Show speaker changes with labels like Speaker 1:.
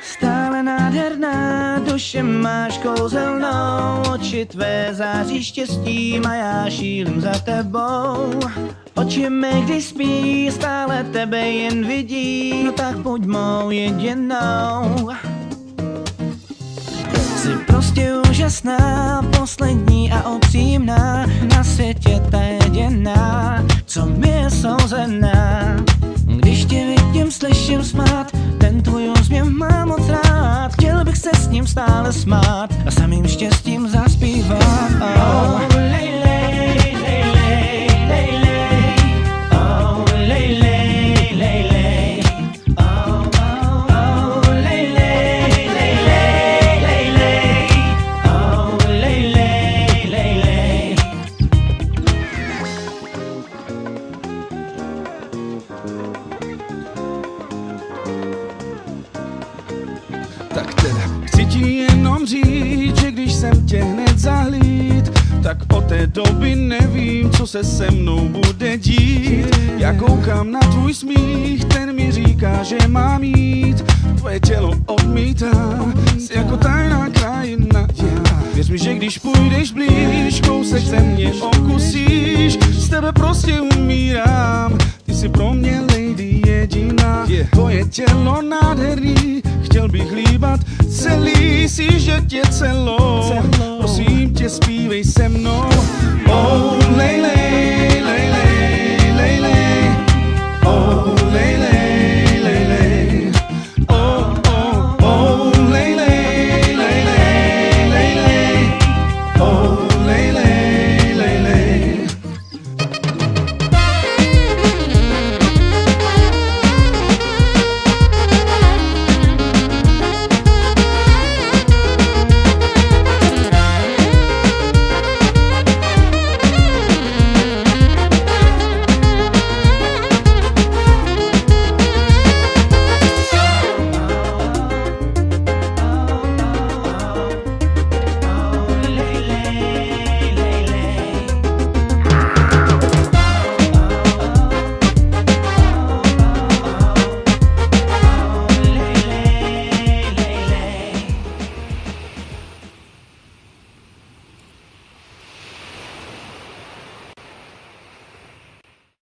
Speaker 1: Stále nádherná, duše máš kouzelnou, oči tvé září štěstím a já šílim za tebou. Oči mé, když spí, stále tebe jen vidí, no tak buď mou jedinou. Jsi prostě úžasná, poslední a upřímná, na světě ta jediná, co mi je souzená. Když tě vidím, slyším smát, ten tvůj úsměv mám moc rád. Chtěl bych se s ním stále smát a samým štěstím zaspívat. Oh, lej, lej, lej, lej, lej, lej. Oh, lej, lej, lej, lej. Oh, oh, oh, lej, lej, lej, lej, lej, lej. Oh, lej, lej, lej, lej.
Speaker 2: Tak teda, chci ti jenom říct, že když jsem tě hned zahlíd, tak od té doby nevím, co se se mnou bude dít. Já koukám na tvůj smích, ten mi říká, že mám jít. Tvoje tělo odmítá, jsi jako tajná krajina. Věř mi, že když půjdeš blíž, kousek ze mě okusíš. Z tebe prostě umírám, ty jsi pro mě lady jediná. Tvoje tělo nádherný, chtěl bych líbat celý, si že tě celou. Prosím tě, zpívej se mnou. Oh, lej, lej.